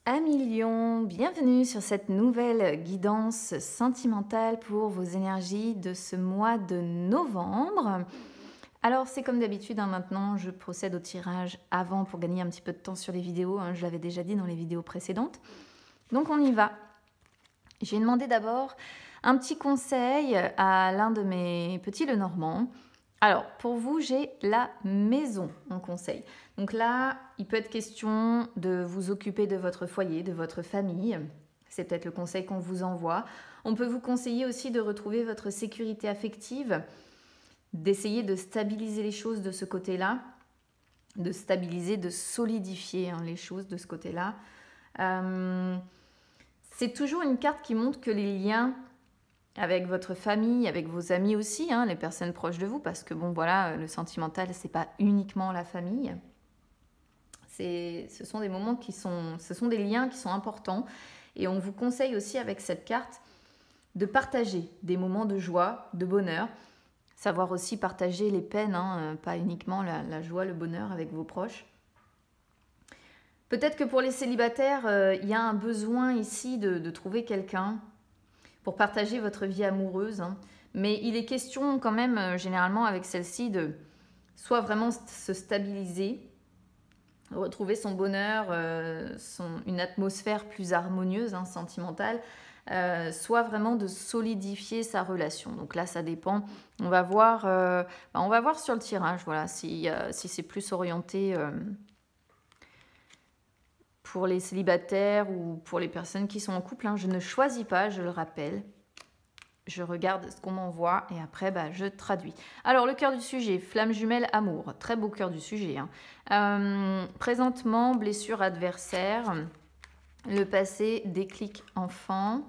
Amis Lion, bienvenue sur cette nouvelle guidance sentimentale pour vos énergies de ce mois de novembre. Alors c'est comme d'habitude, maintenant je procède au tirage avant pour gagner un petit peu de temps sur les vidéos, je l'avais déjà dit dans les vidéos précédentes. Donc on y va. J'ai demandé d'abord un petit conseil à l'un de mes petits Lenormand. Alors, pour vous, j'ai la maison en conseil. Donc là, il peut être question de vous occuper de votre foyer, de votre famille. C'est peut-être le conseil qu'on vous envoie. On peut vous conseiller aussi de retrouver votre sécurité affective, d'essayer de stabiliser les choses de ce côté-là, de stabiliser, de solidifier les choses de ce côté-là. C'est toujours une carte qui montre que les liens avec votre famille, avec vos amis aussi, les personnes proches de vous, parce que bon voilà, le sentimental, c'est pas uniquement la famille. Ce sont des moments ce sont des liens qui sont importants, et on vous conseille aussi avec cette carte de partager des moments de joie, de bonheur, savoir aussi partager les peines, pas uniquement la joie, le bonheur avec vos proches. Peut-être que pour les célibataires, il y a un besoin ici de trouver quelqu'un pour partager votre vie amoureuse. Mais il est question quand même, généralement avec celle-ci, de soit vraiment se stabiliser, retrouver son bonheur, une atmosphère plus harmonieuse, sentimentale, soit vraiment de solidifier sa relation. Donc là, ça dépend. On va voir sur le tirage, voilà, si c'est plus orienté pour les célibataires ou pour les personnes qui sont en couple. Je ne choisis pas, je le rappelle. Je regarde ce qu'on m'envoie et après, je traduis. Alors, le cœur du sujet, flamme jumelle, amour. Très beau cœur du sujet. Présentement, blessure adversaire. Le passé, déclic enfant.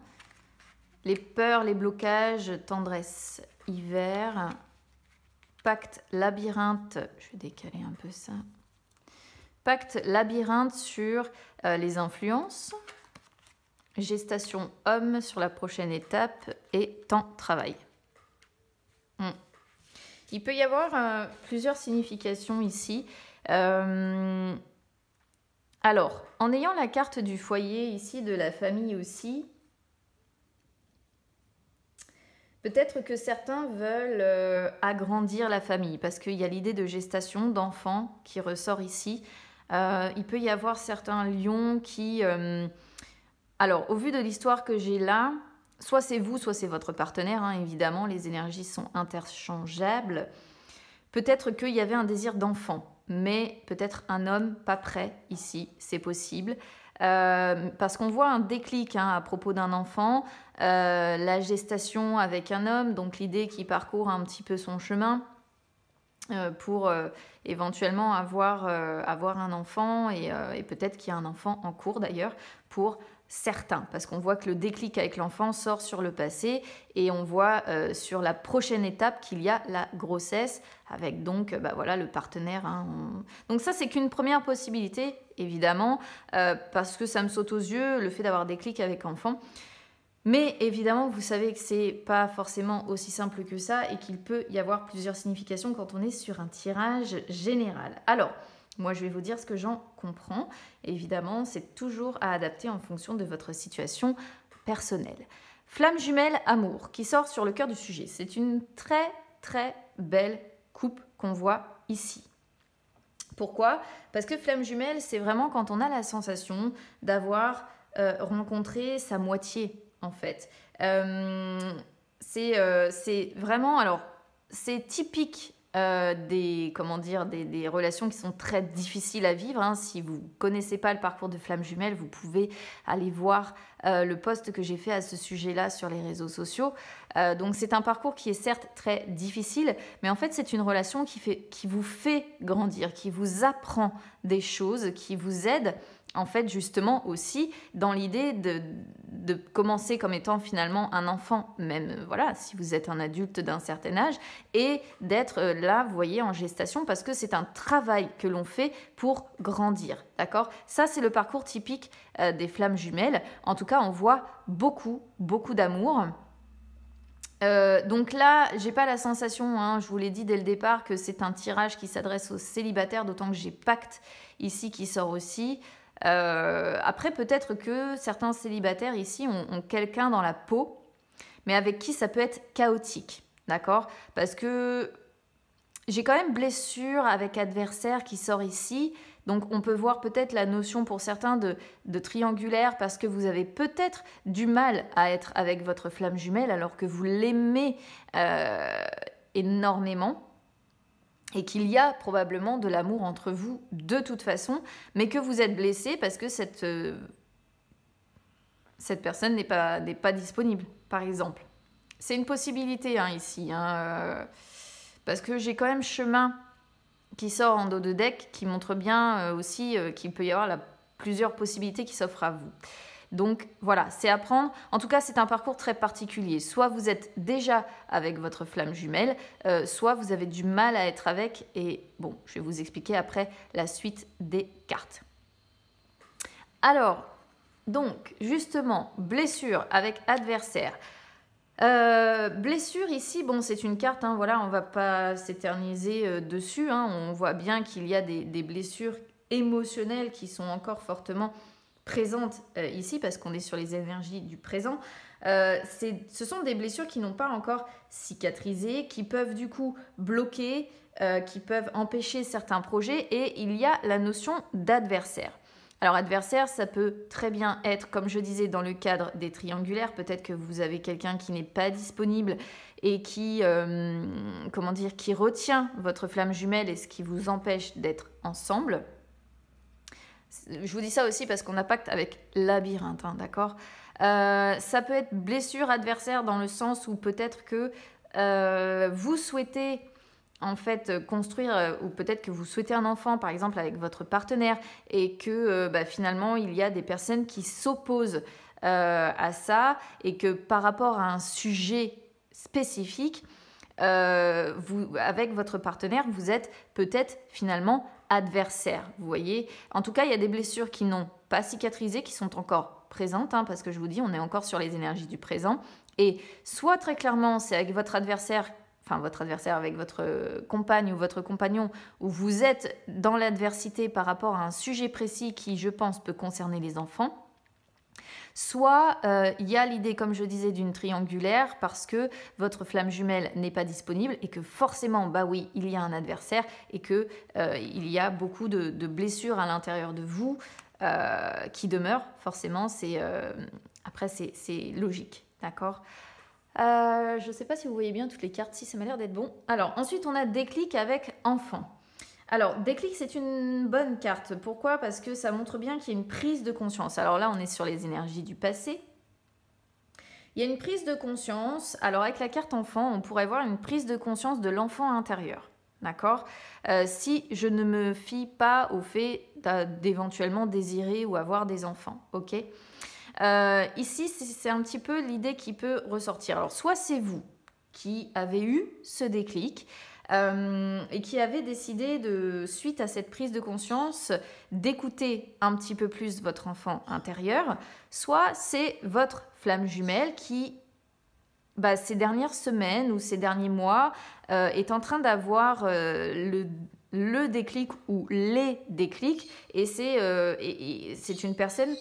Les peurs, les blocages, tendresse, hiver. Pacte, labyrinthe. Je vais décaler un peu ça. Pacte, labyrinthe sur les influences. Gestation homme sur la prochaine étape et temps travail. Il peut y avoir plusieurs significations ici. Alors, en ayant la carte du foyer ici, de la famille aussi, peut-être que certains veulent agrandir la famille parce qu'il y a l'idée de gestation d'enfants qui ressort ici. Il peut y avoir certains lions qui... Alors, au vu de l'histoire que j'ai là, soit c'est vous, soit c'est votre partenaire, évidemment, les énergies sont interchangeables. Peut-être qu'il y avait un désir d'enfant, mais peut-être un homme pas prêt ici, c'est possible. Parce qu'on voit un déclic à propos d'un enfant, la gestation avec un homme, donc l'idée qu'il parcourt un petit peu son chemin pour éventuellement avoir un enfant et peut-être qu'il y a un enfant en cours d'ailleurs pour certains, parce qu'on voit que le déclic avec l'enfant sort sur le passé et on voit sur la prochaine étape qu'il y a la grossesse avec donc le partenaire. Donc ça, c'est qu'une première possibilité, évidemment, parce que ça me saute aux yeux, le fait d'avoir des clics avec enfant. Mais évidemment, vous savez que c'est pas forcément aussi simple que ça et qu'il peut y avoir plusieurs significations quand on est sur un tirage général. Alors, moi, je vais vous dire ce que j'en comprends. Évidemment, c'est toujours à adapter en fonction de votre situation personnelle. Flamme jumelle, amour, qui sort sur le cœur du sujet. C'est une très, très belle coupe qu'on voit ici. Pourquoi? Parce que flamme jumelle, c'est vraiment quand on a la sensation d'avoir rencontré sa moitié, en fait. C'est vraiment... Alors, c'est typique des relations qui sont très difficiles à vivre. Si vous ne connaissez pas le parcours de flamme jumelle, vous pouvez aller voir le post que j'ai fait à ce sujet-là sur les réseaux sociaux. Donc c'est un parcours qui est certes très difficile, mais en fait c'est une relation qui vous fait grandir, qui vous apprend des choses, qui vous aide en fait justement aussi dans l'idée de commencer comme étant finalement un enfant, même si vous êtes un adulte d'un certain âge, et d'être là, vous voyez, en gestation, parce que c'est un travail que l'on fait pour grandir, d'accord? Ça, c'est le parcours typique des flammes jumelles. En tout cas, on voit beaucoup, beaucoup d'amour. Donc là, j'ai pas la sensation, je vous l'ai dit dès le départ, que c'est un tirage qui s'adresse aux célibataires, d'autant que j'ai Pacte ici qui sort aussi. Après, peut-être que certains célibataires ici ont quelqu'un dans la peau, mais avec qui ça peut être chaotique, d'accord? Parce que j'ai quand même blessure avec adversaire qui sort ici. Donc on peut voir peut-être la notion pour certains de triangulaire parce que vous avez peut-être du mal à être avec votre flamme jumelle alors que vous l'aimez énormément et qu'il y a probablement de l'amour entre vous de toute façon, mais que vous êtes blessé parce que cette personne n'est pas disponible, par exemple. C'est une possibilité hein, ici, parce que j'ai quand même chemin qui sort en dos de deck qui montre bien aussi qu'il peut y avoir plusieurs possibilités qui s'offrent à vous. Donc voilà, c'est à prendre. En tout cas, c'est un parcours très particulier. Soit vous êtes déjà avec votre flamme jumelle, soit vous avez du mal à être avec. Et bon, je vais vous expliquer après la suite des cartes. Alors, donc, justement, blessure avec adversaire. Blessure ici, bon c'est une carte, hein, voilà, on va pas s'éterniser dessus, hein, on voit bien qu'il y a des blessures émotionnelles qui sont encore fortement présentes ici parce qu'on est sur les énergies du présent. Ce sont des blessures qui n'ont pas encore cicatrisé, qui peuvent du coup bloquer, qui peuvent empêcher certains projets et il y a la notion d'adversaire. Alors adversaire, ça peut très bien être, comme je disais, dans le cadre des triangulaires. Peut-être que vous avez quelqu'un qui n'est pas disponible et qui retient votre flamme jumelle et ce qui vous empêche d'être ensemble. Je vous dis ça aussi parce qu'on a pacte avec labyrinthe, hein, d'accord ? Ça peut être blessure adversaire dans le sens où peut-être que vous souhaitez en fait construire ou peut-être que vous souhaitez un enfant par exemple avec votre partenaire et que finalement il y a des personnes qui s'opposent à ça et que par rapport à un sujet spécifique avec votre partenaire vous êtes peut-être finalement adversaire, vous voyez. En tout cas il y a des blessures qui n'ont pas cicatrisé, qui sont encore présentes hein, parce que je vous dis on est encore sur les énergies du présent et soit très clairement c'est avec votre adversaire avec votre compagne ou votre compagnon, où vous êtes dans l'adversité par rapport à un sujet précis qui, je pense, peut concerner les enfants. Soit il y a l'idée, comme je disais, d'une triangulaire parce que votre flamme jumelle n'est pas disponible et que forcément, bah oui, il y a un adversaire et que il y a beaucoup de blessures à l'intérieur de vous qui demeurent. Forcément, après, c'est logique, d'accord ? Je ne sais pas si vous voyez bien toutes les cartes, si ça m'a l'air d'être bon. Alors, ensuite, on a déclic avec enfant. Alors, déclic, c'est une bonne carte. Pourquoi ? Parce que ça montre bien qu'il y a une prise de conscience. Alors là, on est sur les énergies du passé. Il y a une prise de conscience. Alors, avec la carte enfant, on pourrait voir une prise de conscience de l'enfant intérieur. D'accord ? Si je ne me fie pas au fait d'éventuellement désirer ou avoir des enfants. Ok ? Ici, c'est un petit peu l'idée qui peut ressortir. Alors, soit c'est vous qui avez eu ce déclic et qui avez décidé, suite à cette prise de conscience, d'écouter un petit peu plus votre enfant intérieur, soit c'est votre flamme jumelle qui, ces dernières semaines ou ces derniers mois, est en train d'avoir le déclic ou les déclics et c'est une personne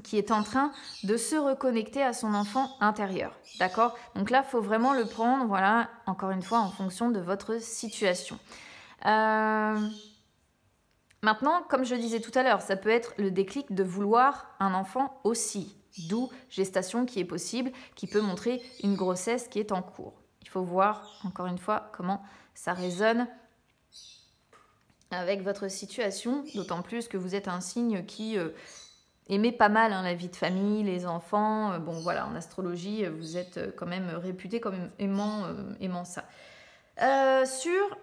qui est en train de se reconnecter à son enfant intérieur, d'accord ? Donc là, il faut vraiment le prendre, voilà, encore une fois, en fonction de votre situation. Maintenant, comme je disais tout à l'heure, ça peut être le déclic de vouloir un enfant aussi, d'où gestation qui est possible, qui peut montrer une grossesse qui est en cours. Il faut voir, encore une fois, comment ça résonne avec votre situation, d'autant plus que vous êtes un signe qui... aimez pas mal la vie de famille, les enfants. Bon, voilà, en astrologie, vous êtes quand même réputé comme aimant ça. Sur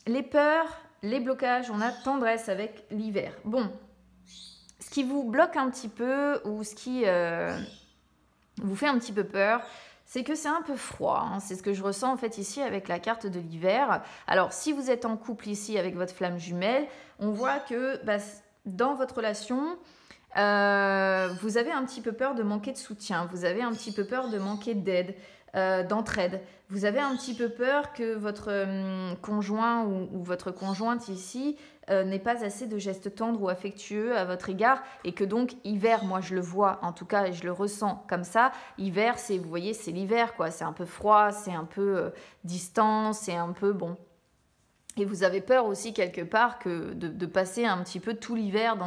les peurs, les blocages, on a tendresse avec l'hiver. Bon, ce qui vous bloque un petit peu ou ce qui vous fait un petit peu peur, c'est que c'est un peu froid. Hein. C'est ce que je ressens en fait ici avec la carte de l'hiver. Alors, si vous êtes en couple ici avec votre flamme jumelle, on voit que dans votre relation... vous avez un petit peu peur de manquer de soutien, vous avez un petit peu peur de manquer d'aide. d'entraide. Vous avez un petit peu peur que votre conjoint ou votre conjointe ici n'ait pas assez de gestes tendres ou affectueux à votre égard et que donc hiver, moi je le vois en tout cas et je le ressens comme ça, hiver c'est, vous voyez, c'est l'hiver quoi, c'est un peu froid, c'est un peu distant, c'est un peu bon. Et vous avez peur aussi quelque part que de passer un petit peu tout l'hiver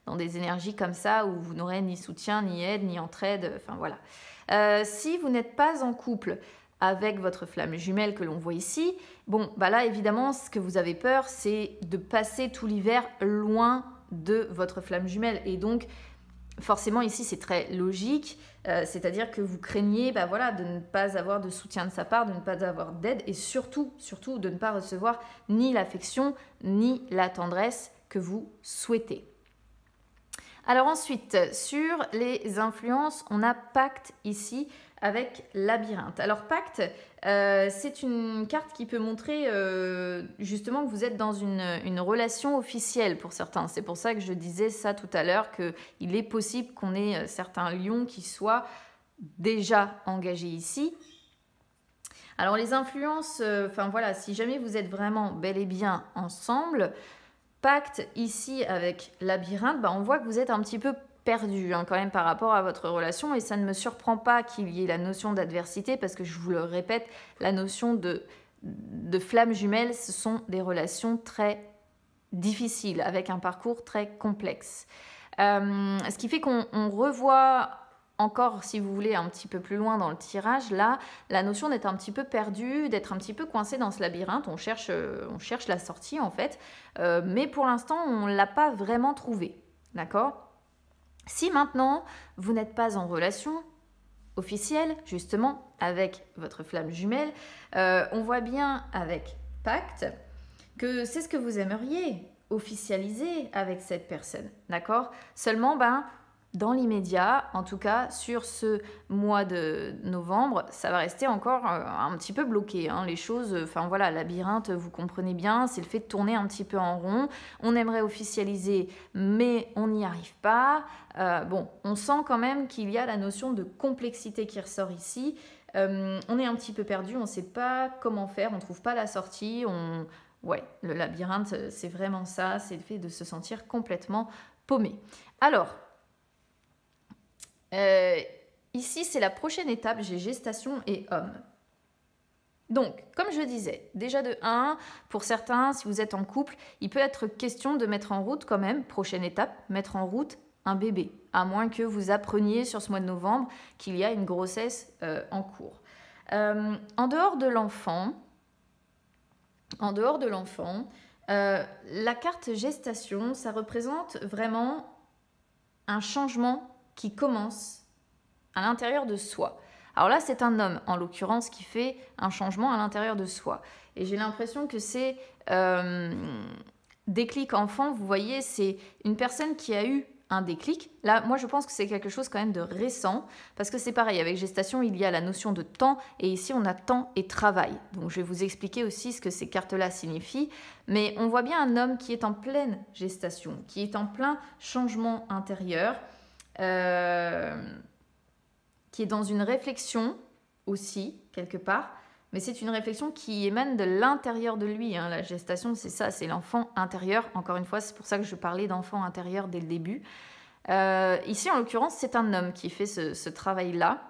dans des énergies comme ça où vous n'aurez ni soutien, ni aide, ni entraide, enfin voilà. Si vous n'êtes pas en couple avec votre flamme jumelle que l'on voit ici, bon, bah là évidemment ce que vous avez peur c'est de passer tout l'hiver loin de votre flamme jumelle et donc forcément ici c'est très logique, c'est-à-dire que vous craignez bah voilà, de ne pas avoir de soutien de sa part, de ne pas avoir d'aide et surtout de ne pas recevoir ni l'affection ni la tendresse que vous souhaitez. Alors ensuite, sur les influences, on a Pacte ici avec Labyrinthe. Alors Pacte, c'est une carte qui peut montrer justement que vous êtes dans une relation officielle pour certains. C'est pour ça que je disais ça tout à l'heure, qu'il est possible qu'on ait certains lions qui soient déjà engagés ici. Alors les influences, enfin voilà, si jamais vous êtes vraiment bel et bien ensemble, Pacte ici avec Labyrinthe, bah on voit que vous êtes un petit peu perdu quand même par rapport à votre relation et ça ne me surprend pas qu'il y ait la notion d'adversité parce que je vous le répète, la notion de flamme jumelle, ce sont des relations très difficiles avec un parcours très complexe. Ce qui fait qu'on revoit encore, si vous voulez, un petit peu plus loin dans le tirage, là, la notion d'être un petit peu perdu, d'être un petit peu coincé dans ce labyrinthe. On cherche la sortie, en fait. Mais pour l'instant, on ne l'a pas vraiment trouvé. D'accord ? Si maintenant, vous n'êtes pas en relation officielle, justement, avec votre flamme jumelle, on voit bien avec Pacte que c'est ce que vous aimeriez officialiser avec cette personne. D'accord ? Seulement, dans l'immédiat, en tout cas sur ce mois de novembre, ça va rester encore un petit peu bloqué. Les choses, enfin voilà, labyrinthe, vous comprenez bien, c'est le fait de tourner un petit peu en rond. On aimerait officialiser, mais on n'y arrive pas. Bon, on sent quand même qu'il y a la notion de complexité qui ressort ici. On est un petit peu perdu, on ne sait pas comment faire, on ne trouve pas la sortie. Ouais, le labyrinthe, c'est vraiment ça, c'est le fait de se sentir complètement paumé. Alors, ici, c'est la prochaine étape, j'ai gestation et homme. Donc, comme je disais, déjà de 1, pour certains, si vous êtes en couple, il peut être question de mettre en route quand même, prochaine étape, mettre en route un bébé, à moins que vous appreniez sur ce mois de novembre qu'il y a une grossesse en cours. En dehors de l'enfant, la carte gestation, ça représente vraiment un changement qui commence à l'intérieur de soi. Alors là, c'est un homme, en l'occurrence, qui fait un changement à l'intérieur de soi. Et j'ai l'impression que c'est déclic enfant, vous voyez, c'est une personne qui a eu un déclic. Là, moi, je pense que c'est quelque chose quand même de récent, parce que c'est pareil, avec gestation, il y a la notion de temps, et ici, on a temps et travail. Donc, je vais vous expliquer aussi ce que ces cartes-là signifient. Mais on voit bien un homme qui est en pleine gestation, qui est en plein changement intérieur, qui est dans une réflexion aussi, quelque part, mais c'est une réflexion qui émane de l'intérieur de lui. La gestation, c'est ça, c'est l'enfant intérieur. Encore une fois, c'est pour ça que je parlais d'enfant intérieur dès le début. Ici, en l'occurrence, c'est un homme qui fait ce travail-là.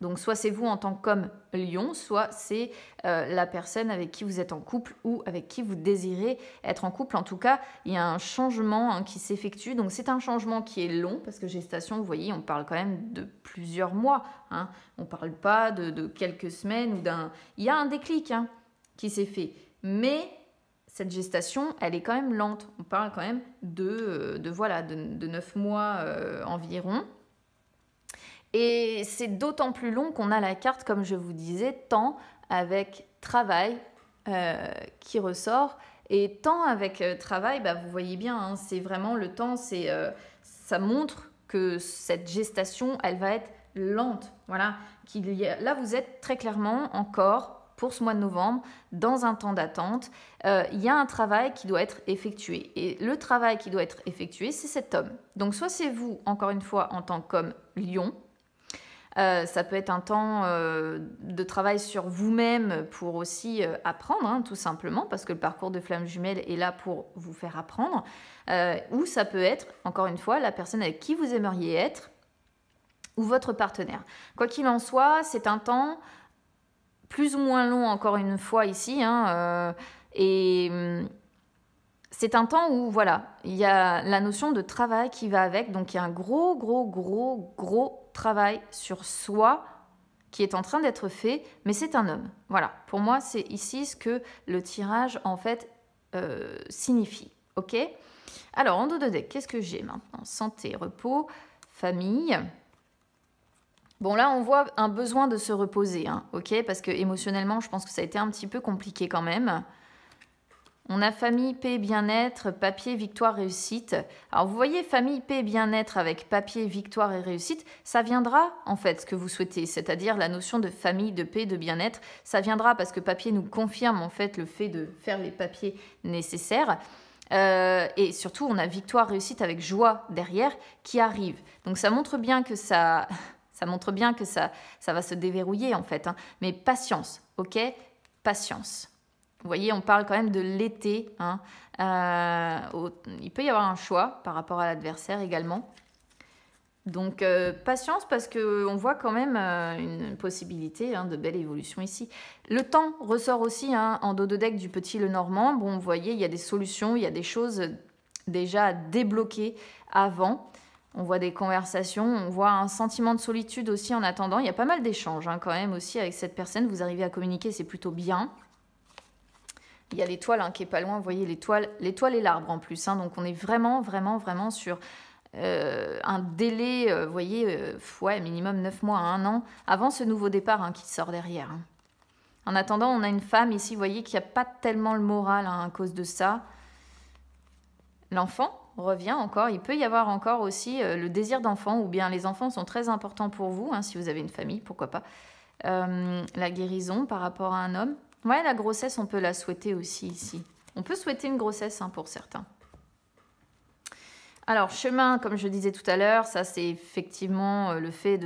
Donc, soit c'est vous en tant qu'homme lion, soit c'est la personne avec qui vous êtes en couple ou avec qui vous désirez être en couple. En tout cas, il y a un changement qui s'effectue. Donc, c'est un changement qui est long parce que gestation, vous voyez, on parle quand même de plusieurs mois. On ne parle pas de quelques semaines ou d'un... Il y a un déclic qui s'est fait. Mais cette gestation, elle est quand même lente. On parle quand même de 9 mois environ. Et c'est d'autant plus long qu'on a la carte, comme je vous disais, temps avec travail qui ressort. Et temps avec travail, vous voyez bien, c'est vraiment le temps, ça montre que cette gestation, elle va être lente. Voilà, là, vous êtes très clairement encore, pour ce mois de novembre, dans un temps d'attente. Il y a un travail qui doit être effectué. Et le travail qui doit être effectué, c'est cet homme. Donc, soit c'est vous, encore une fois, en tant qu'homme lion, Ça peut être un temps de travail sur vous-même pour aussi apprendre, hein, tout simplement, parce que le parcours de flamme jumelle est là pour vous faire apprendre. Ou ça peut être, encore une fois, la personne avec qui vous aimeriez être ou votre partenaire. Quoi qu'il en soit, c'est un temps plus ou moins long, encore une fois, ici, hein, et c'est un temps où, voilà, il y a la notion de travail qui va avec, donc il y a un gros travail sur soi qui est en train d'être fait, mais c'est un homme. Voilà, pour moi, c'est ici ce que le tirage, en fait, signifie, ok? Alors, en dos de deck, qu'est-ce que j'ai maintenant? Santé, repos, famille. Bon, là, on voit un besoin de se reposer, hein, ok? Parce que émotionnellement, je pense que ça a été un petit peu compliqué quand même. On a famille, paix, bien-être, papier, victoire, réussite. Alors, vous voyez, famille, paix, bien-être avec papier, victoire et réussite, ça viendra, en fait, ce que vous souhaitez, c'est-à-dire la notion de famille, de paix, de bien-être. Ça viendra parce que papier nous confirme, en fait, le fait de faire les papiers nécessaires. Et surtout, on a victoire, réussite avec joie derrière qui arrive. Donc, ça montre bien que ça... Ça montre bien que ça va se déverrouiller, en fait, hein. Mais patience, ok? Patience. Vous voyez, on parle quand même de l'été, hein. Il peut y avoir un choix par rapport à l'adversaire également. Donc, patience parce qu'on voit quand même une possibilité, hein, de belle évolution ici. Le temps ressort aussi, hein, en dos de deck du petit Lenormand. Bon, vous voyez, il y a des solutions, il y a des choses déjà à débloquer avant. On voit des conversations, on voit un sentiment de solitude aussi en attendant. Il y a pas mal d'échanges, hein, quand même aussi avec cette personne. Vous arrivez à communiquer, c'est plutôt bien. Il y a l'étoile, hein, qui est pas loin. Vous voyez l'étoile et l'arbre en plus, hein. Donc on est vraiment sur un délai, vous voyez, ouais, minimum 9 mois à 1 an avant ce nouveau départ, hein, qui sort derrière, hein. En attendant, on a une femme ici, vous voyez, qui n'a pas tellement le moral, hein, à cause de ça. L'enfant revient encore. Il peut y avoir encore aussi le désir d'enfant, ou bien les enfants sont très importants pour vous, hein, si vous avez une famille, pourquoi pas. La guérison par rapport à un homme. Ouais, la grossesse, on peut la souhaiter aussi ici. On peut souhaiter une grossesse, hein, pour certains. Alors, chemin, comme je disais tout à l'heure, ça c'est effectivement le fait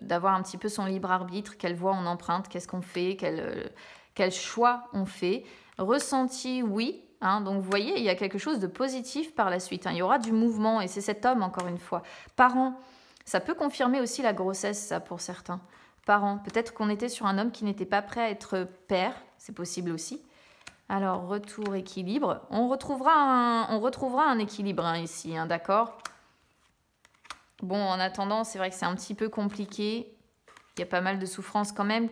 d'avoir un petit peu son libre arbitre, quelle voie on emprunte, qu'est-ce qu'on fait, quel choix on fait. Ressenti, oui. Hein, donc vous voyez, il y a quelque chose de positif par la suite, hein. Il y aura du mouvement et c'est cet homme, encore une fois. Parents, ça peut confirmer aussi la grossesse, ça, pour certains. Parents, peut-être qu'on était sur un homme qui n'était pas prêt à être père, c'est possible aussi. Alors, retour, équilibre. On retrouvera un équilibre, hein, ici, hein, d'accord? Bon, en attendant, c'est vrai que c'est un petit peu compliqué. Il y a pas mal de souffrances quand même.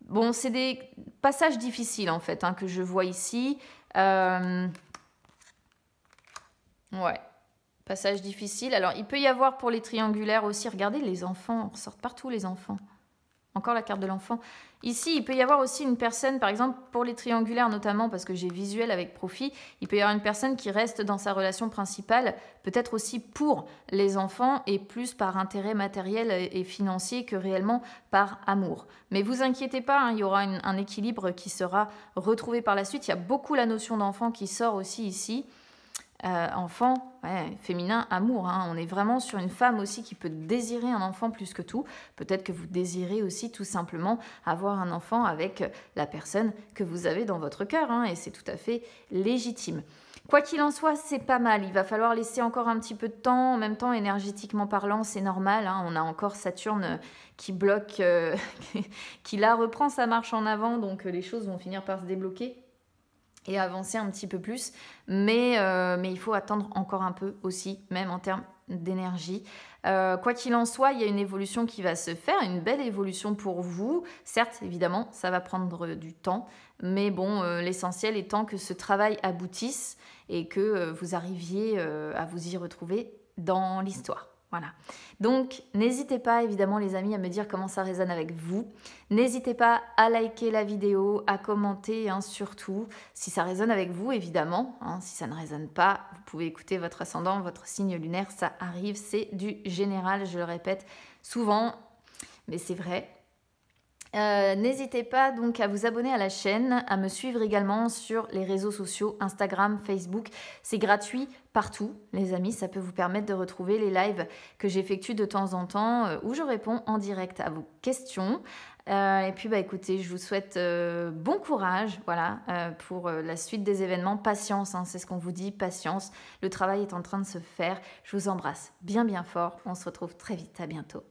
Bon, c'est des passages difficiles, en fait, hein, que je vois ici. Ouais, passage difficile. Alors, il peut y avoir pour les triangulaires aussi, regardez les enfants, on ressort partout les enfants. Encore la carte de l'enfant. Ici, il peut y avoir aussi une personne, par exemple, pour les triangulaires notamment, parce que j'ai visuel avec profit, il peut y avoir une personne qui reste dans sa relation principale, peut-être aussi pour les enfants, et plus par intérêt matériel et financier que réellement par amour. Mais vous inquiétez pas, hein, il y aura un équilibre qui sera retrouvé par la suite. Il y a beaucoup la notion d'enfant qui sort aussi ici. Enfant, ouais, féminin, amour, hein. On est vraiment sur une femme aussi qui peut désirer un enfant plus que tout. Peut-être que vous désirez aussi tout simplement avoir un enfant avec la personne que vous avez dans votre cœur, hein, et c'est tout à fait légitime. Quoi qu'il en soit, c'est pas mal. Il va falloir laisser encore un petit peu de temps. En même temps, énergétiquement parlant, c'est normal, hein. On a encore Saturne qui bloque, qui là reprend sa marche en avant, donc les choses vont finir par se débloquer et avancer un petit peu plus, mais il faut attendre encore un peu aussi, même en termes d'énergie. Quoi qu'il en soit, il y a une évolution qui va se faire, une belle évolution pour vous. Certes, évidemment, ça va prendre du temps, mais bon, l'essentiel étant que ce travail aboutisse et que vous arriviez à vous y retrouver dans l'histoire. Voilà. Donc, n'hésitez pas, évidemment, les amis, à me dire comment ça résonne avec vous. N'hésitez pas à liker la vidéo, à commenter, hein, surtout, si ça résonne avec vous, évidemment. Hein, si ça ne résonne pas, vous pouvez écouter votre ascendant, votre signe lunaire, ça arrive, c'est du général, je le répète souvent, mais c'est vrai. N'hésitez pas donc à vous abonner à la chaîne, à me suivre également sur les réseaux sociaux, Instagram, Facebook. C'est gratuit partout, les amis. Ça peut vous permettre de retrouver les lives que j'effectue de temps en temps où je réponds en direct à vos questions. Et puis, bah, écoutez, je vous souhaite bon courage voilà, pour la suite des événements. Patience, hein, c'est ce qu'on vous dit, patience. Le travail est en train de se faire. Je vous embrasse bien, bien fort. On se retrouve très vite. À bientôt.